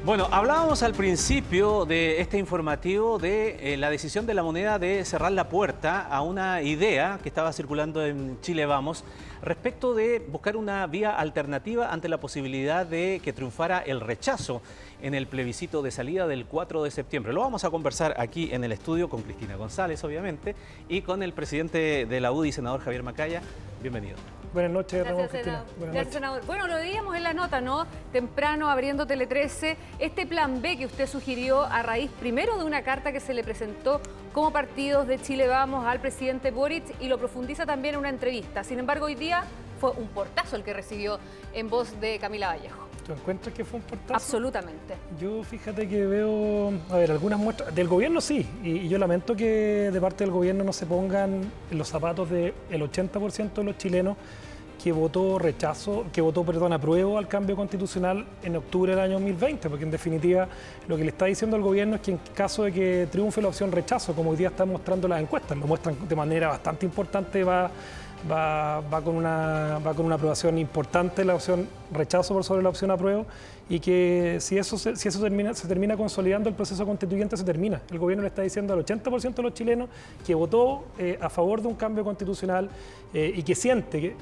Bueno, hablábamos al principio de este informativo de la decisión de la moneda de cerrar la puerta a una idea que estaba circulando en Chile Vamos respecto de buscar una vía alternativa ante la posibilidad de que triunfara el rechazo en el plebiscito de salida del 4 de septiembre. Lo vamos a conversar aquí en el estudio con Cristina González, obviamente, y con el presidente de la UDI, senador Javier Macaya. Bienvenido. Buenas noches, Gracias, Cristina. Gracias, senador. Bueno, lo veíamos en la nota, ¿no? Temprano, abriendo Tele 13, este plan B que usted sugirió a raíz primero de una carta que se le presentó como partidos de Chile Vamos al presidente Boric y lo profundiza también en una entrevista. Sin embargo, hoy día fue un portazo el que recibió en voz de Camila Vallejo. ¿Tú encuentras que fue un portazo? Absolutamente. Yo fíjate que veo, algunas muestras, del gobierno sí, y yo lamento que de parte del gobierno no se pongan en los zapatos del 80% de los chilenos que votó apruebo al cambio constitucional en octubre del año 2020, porque en definitiva lo que le está diciendo el gobierno es que en caso de que triunfe la opción rechazo, como hoy día están mostrando las encuestas, lo muestran de manera bastante importante, va con una aprobación importante la opción rechazo por sobre la opción apruebo, y que si eso se termina consolidando el proceso constituyente, se termina. El gobierno le está diciendo al 80% de los chilenos que votó a favor de un cambio constitucional y que siente,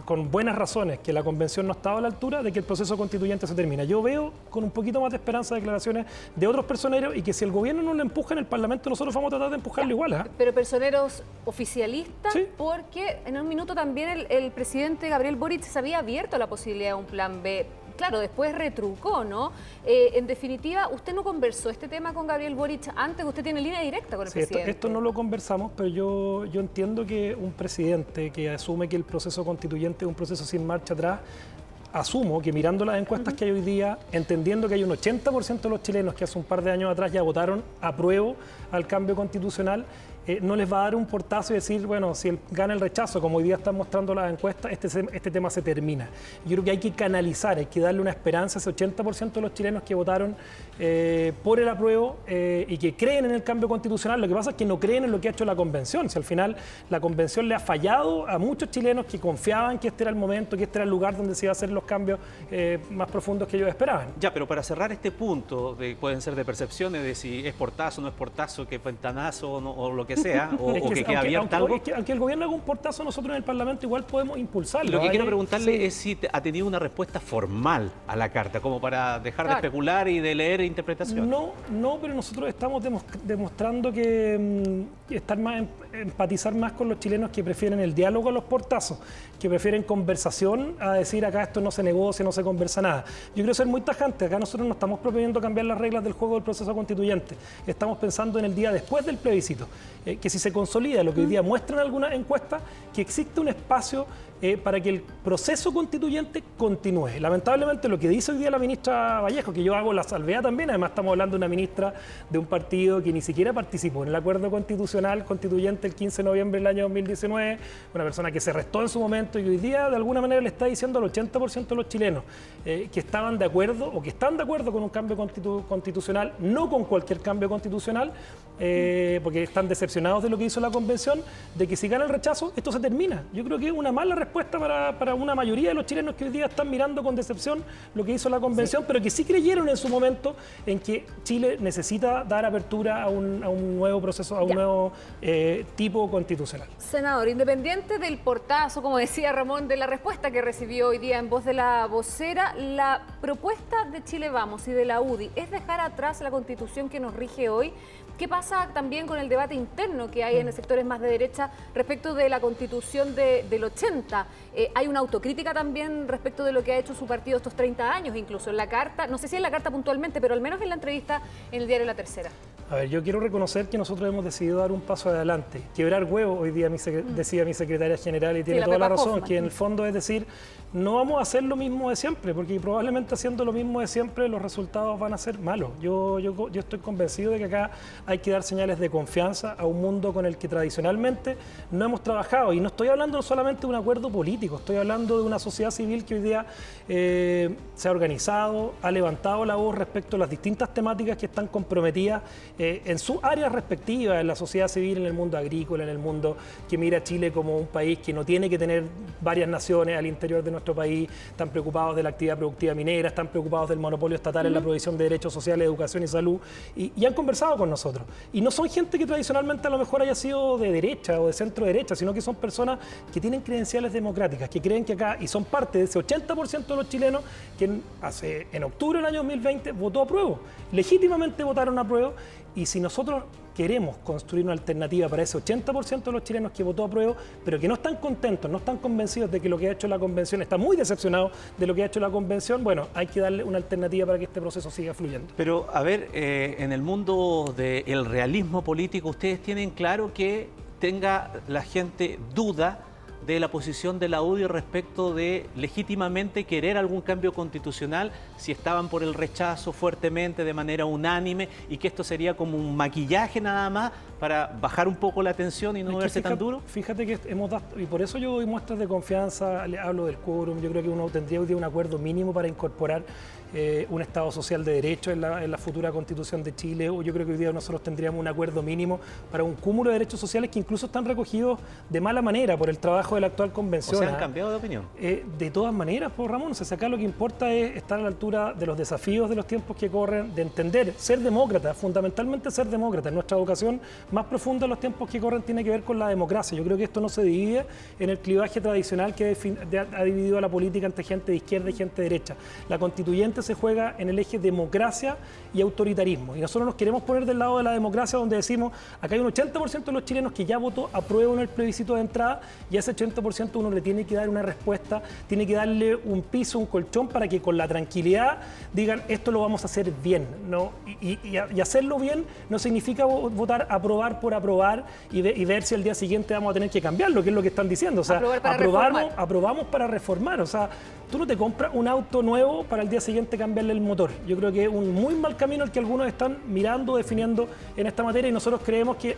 con buenas razones, que la convención no estaba a la altura de que el proceso constituyente se termina. Yo veo con un poquito más de esperanza declaraciones de otros personeros, y que si el gobierno no lo empuja en el Parlamento, nosotros vamos a tratar de empujarlo igual. ¿Eh? Pero personeros oficialistas, sí, porque en un minuto también el presidente Gabriel Boric se había abierto a la posibilidad de un plan B. Claro, después retrucó, ¿no? En definitiva, ¿usted no conversó este tema con Gabriel Boric antes? Usted tiene línea directa con el presidente. Esto no lo conversamos, pero yo entiendo que un presidente que asume que el proceso constituyente es un proceso sin marcha atrás, asumo que mirando las encuestas que hay hoy día, entendiendo que hay un 80% de los chilenos que hace un par de años atrás ya votaron apruebo al cambio constitucional, no les va a dar un portazo y decir, bueno, si gana el rechazo, como hoy día están mostrando las encuestas, este tema se termina. Yo creo que hay que canalizar, hay que darle una esperanza a ese 80% de los chilenos que votaron por el apruebo y que creen en el cambio constitucional. Lo que pasa es que no creen en lo que ha hecho la convención. Si al final la convención le ha fallado a muchos chilenos que confiaban que este era el momento, que este era el lugar donde se iban a hacer los cambios más profundos que ellos esperaban. Ya, pero para cerrar este punto, pueden ser de percepciones de si es portazo, no es portazo, que es ventanazo o lo que sea, o que quede abierta algo. Aunque el gobierno haga un portazo, nosotros en el Parlamento igual podemos impulsarlo. Lo que quiero preguntarle es si ha tenido una respuesta formal a la carta, como para dejar de especular y de leer interpretación. No, pero nosotros estamos demostrando que empatizar más con los chilenos que prefieren el diálogo a los portazos, que prefieren conversación a decir acá esto no se negocia, no se conversa nada. Yo quiero ser muy tajante, acá nosotros no estamos proponiendo cambiar las reglas del juego del proceso constituyente, estamos pensando en el día después del plebiscito, que si se consolida lo que hoy día muestran algunas encuestas, que existe un espacio para que el proceso constituyente continúe. Lamentablemente lo que dice hoy día la ministra Vallejo, que yo hago la salvedad también, además estamos hablando de una ministra de un partido que ni siquiera participó en el acuerdo constitucional constituyente el 15 de noviembre del año 2019, una persona que se restó en su momento y hoy día de alguna manera le está diciendo al 80% de los chilenos que estaban de acuerdo o que están de acuerdo con un cambio constitucional, no con cualquier cambio constitucional, porque están decepcionados de lo que hizo la convención, de que si gana el rechazo esto se termina. Yo creo que es una mala respuesta para una mayoría de los chilenos que hoy día están mirando con decepción lo que hizo la convención, pero que sí creyeron en su momento en que Chile necesita dar apertura a un nuevo proceso, a un nuevo tipo constitucional. Senador, independiente del portazo, como decía Ramón, de la respuesta que recibió hoy día en voz de la vocera, la propuesta de Chile Vamos y de la UDI es dejar atrás la constitución que nos rige hoy. ¿Qué pasa también con el debate interno que hay en sectores más de derecha respecto de la constitución del 80? Hay una autocrítica también respecto de lo que ha hecho su partido estos 30 años, incluso en la carta, no sé si en la carta puntualmente, pero al menos en la entrevista en el diario La Tercera. A ver, yo quiero reconocer que nosotros hemos decidido dar un paso adelante. Quebrar huevo, hoy día decía mi secretaria general, y tiene toda la razón, que en el fondo es decir, no vamos a hacer lo mismo de siempre, porque probablemente haciendo lo mismo de siempre los resultados van a ser malos. Yo estoy convencido de que acá hay que dar señales de confianza a un mundo con el que tradicionalmente no hemos trabajado. Y no estoy hablando solamente de un acuerdo político, estoy hablando de una sociedad civil que hoy día se ha organizado, ha levantado la voz respecto a las distintas temáticas que están comprometidas en sus áreas respectivas, en la sociedad civil, en el mundo agrícola, en el mundo que mira a Chile como un país que no tiene que tener varias naciones al interior de nuestro nuestro país, están preocupados de la actividad productiva minera, están preocupados del monopolio estatal en la provisión de derechos sociales, educación y salud, y han conversado con nosotros. Y no son gente que tradicionalmente a lo mejor haya sido de derecha o de centro derecha, sino que son personas que tienen credenciales democráticas, que creen que acá, y son parte de ese 80% de los chilenos que en octubre del año 2020 votó a prueba, legítimamente votaron a prueba, y si nosotros queremos construir una alternativa para ese 80% de los chilenos que votó a prueba, pero que no están contentos, no están convencidos de que lo que ha hecho la convención, está muy decepcionado de lo que ha hecho la convención, bueno, hay que darle una alternativa para que este proceso siga fluyendo. Pero, a ver, en el mundo del realismo político, ¿ustedes tienen claro que tenga la gente duda de la posición de la UDI respecto de legítimamente querer algún cambio constitucional, si estaban por el rechazo fuertemente, de manera unánime, y que esto sería como un maquillaje nada más para bajar un poco la tensión y no verse tan duro? Fíjate que hemos dado, y por eso yo doy muestras de confianza, le hablo del quórum, yo creo que uno tendría hoy día un acuerdo mínimo para incorporar un Estado social de derecho en la futura Constitución de Chile, o yo creo que hoy día nosotros tendríamos un acuerdo mínimo para un cúmulo de derechos sociales que incluso están recogidos de mala manera por el trabajo de la actual convención. ¿O sea, han cambiado de opinión? De todas maneras, pues Ramón, o sea, acá lo que importa es estar a la altura de los desafíos de los tiempos que corren, de entender, ser demócrata, fundamentalmente ser demócrata. Nuestra vocación más profunda en los tiempos que corren tiene que ver con la democracia. Yo creo que esto no se divide en el clivaje tradicional que ha dividido a la política entre gente de izquierda y gente de derecha. La constituyente se juega en el eje democracia y autoritarismo. Y nosotros nos queremos poner del lado de la democracia, donde decimos, acá hay un 80% de los chilenos que ya votó a prueba en el plebiscito de entrada, y a ese 80% uno le tiene que dar una respuesta, tiene que darle un piso, un colchón, para que con la tranquilidad digan, esto lo vamos a hacer bien, ¿no? Y hacerlo bien no significa votar aprobar por aprobar y ver si al día siguiente vamos a tener que cambiarlo, que es lo que están diciendo. O sea, aprobamos para reformar. O sea, tú no te compras un auto nuevo para el día siguiente cambiarle el motor. Yo creo que es un muy mal camino el que algunos están mirando, definiendo en esta materia, y nosotros creemos que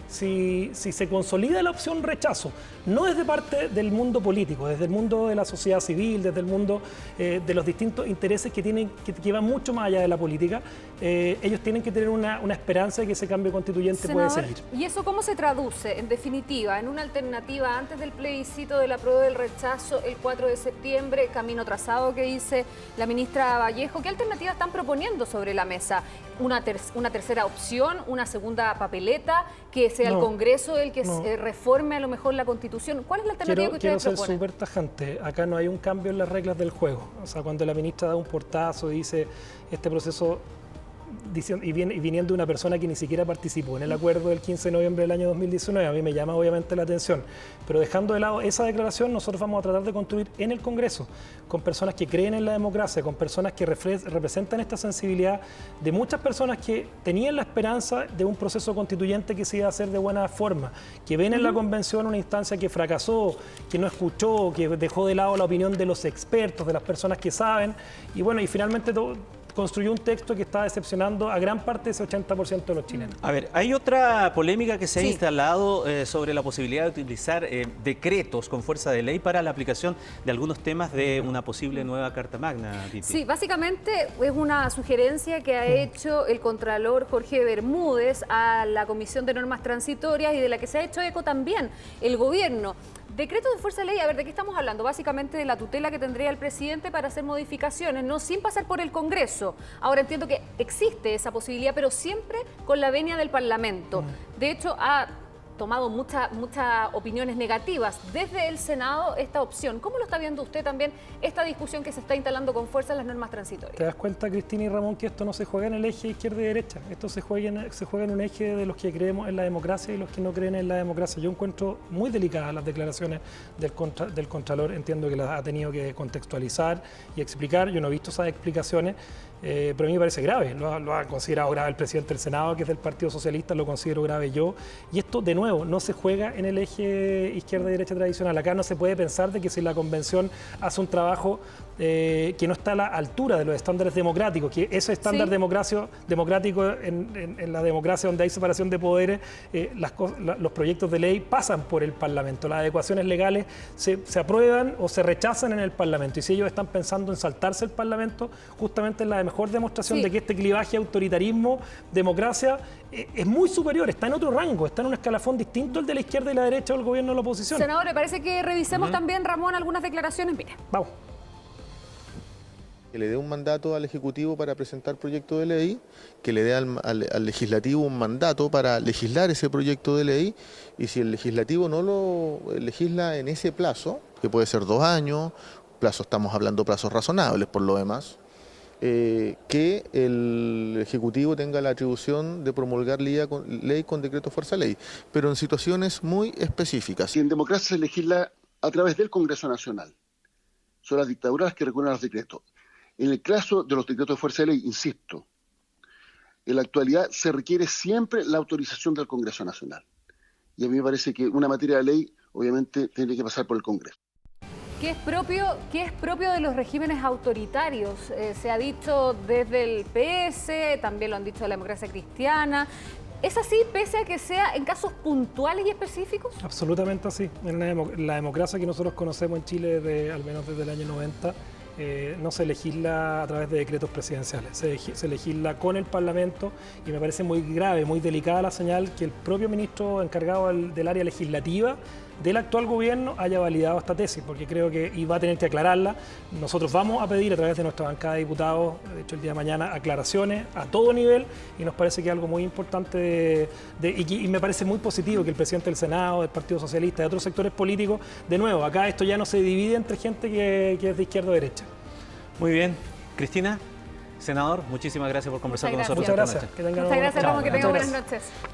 si se consolida la opción rechazo, no desde parte del mundo político, desde el mundo de la sociedad civil, desde el mundo de los distintos intereses que van mucho más allá de la política, ellos tienen que tener una esperanza de que ese cambio constituyente puede seguir. ¿Y eso cómo se traduce, en definitiva, en una alternativa antes del plebiscito de la prueba del rechazo el 4 de septiembre, camino trazado que dice la ministra Vallejo? ¿Qué alternativas están proponiendo sobre la mesa? ¿Una tercera opción, una segunda papeleta, que sea el Congreso el que reforme a lo mejor la Constitución? ¿Cuál es la alternativa que ustedes proponen? Quiero ser súper tajante. Acá no hay un cambio en las reglas del juego. O sea, cuando la ministra da un portazo y dice este proceso, y viniendo de una persona que ni siquiera participó en el acuerdo del 15 de noviembre del año 2019, a mí me llama obviamente la atención. Pero dejando de lado esa declaración, nosotros vamos a tratar de construir en el Congreso, con personas que creen en la democracia, con personas que representan esta sensibilidad de muchas personas que tenían la esperanza de un proceso constituyente que se iba a hacer de buena forma, que ven en la convención una instancia que fracasó, que no escuchó, que dejó de lado la opinión de los expertos, de las personas que saben, y bueno, y finalmente construyó un texto que está decepcionando a gran parte de ese 80% de los chilenos. A ver, hay otra polémica que se ha instalado sobre la posibilidad de utilizar decretos con fuerza de ley para la aplicación de algunos temas de una posible nueva Carta Magna, Titi. Sí, básicamente es una sugerencia que ha hecho el Contralor Jorge Bermúdez a la Comisión de Normas Transitorias y de la que se ha hecho eco también el gobierno. Decreto de fuerza de ley, a ver, ¿de qué estamos hablando? Básicamente de la tutela que tendría el presidente para hacer modificaciones, ¿no? Sin pasar por el Congreso. Ahora entiendo que existe esa posibilidad, pero siempre con la venia del Parlamento. De hecho, ha tomado muchas opiniones negativas desde el Senado esta opción. ¿Cómo lo está viendo usted también esta discusión que se está instalando con fuerza en las normas transitorias? ¿Te das cuenta, Cristina y Ramón, que esto no se juega en el eje izquierda y derecha? Esto se juega en un eje de los que creemos en la democracia y los que no creen en la democracia. Yo encuentro muy delicadas las declaraciones del Contralor. Entiendo que las ha tenido que contextualizar y explicar. Yo no he visto esas explicaciones. Pero a mí me parece grave, lo ha considerado grave el presidente del Senado, que es del Partido Socialista, lo considero grave yo, y esto de nuevo no se juega en el eje izquierda y derecha tradicional. Acá no se puede pensar de que si la convención hace un trabajo que no está a la altura de los estándares democráticos, que ese estándar democrático en la democracia donde hay separación de poderes, los proyectos de ley pasan por el Parlamento, las adecuaciones legales se aprueban o se rechazan en el Parlamento, y si ellos están pensando en saltarse el Parlamento, justamente es la mejor demostración de que este clivaje autoritarismo, democracia, es muy superior, está en otro rango, está en un escalafón distinto al de la izquierda y la derecha o el gobierno de la oposición. Senador, me parece que revisemos también, Ramón, algunas declaraciones. Mira. Vamos. Que le dé un mandato al Ejecutivo para presentar proyecto de ley, que le dé al Legislativo un mandato para legislar ese proyecto de ley, y si el Legislativo no lo legisla en ese plazo, que puede ser 2 años, estamos hablando de plazos razonables por lo demás, que el Ejecutivo tenga la atribución de promulgar ley con decreto fuerza ley, pero en situaciones muy específicas. Si en democracia se legisla a través del Congreso Nacional, son las dictaduras las que recurren a los decretos. En el caso de los decretos de fuerza de ley, insisto, en la actualidad se requiere siempre la autorización del Congreso Nacional. Y a mí me parece que una materia de ley, obviamente, tiene que pasar por el Congreso. ¿Qué es propio de los regímenes autoritarios? Se ha dicho desde el PS, también lo han dicho de la democracia cristiana. ¿Es así, pese a que sea en casos puntuales y específicos? Absolutamente así. En la democracia que nosotros conocemos en Chile, al menos desde el año 90, no se legisla a través de decretos presidenciales, se legisla con el Parlamento, y me parece muy grave, muy delicada la señal que el propio ministro encargado del área legislativa del actual gobierno haya validado esta tesis, porque creo que va a tener que aclararla. Nosotros vamos a pedir a través de nuestra bancada de diputados, de hecho el día de mañana, aclaraciones a todo nivel, y nos parece que es algo muy importante y me parece muy positivo que el presidente del Senado, del Partido Socialista, de otros sectores políticos, de nuevo, acá esto ya no se divide entre gente que es de izquierda o derecha. Muy bien. Cristina, senador, muchísimas gracias por conversar con nosotros. Muchas gracias. Muchas gracias, Ramón, que tenga buenas noches.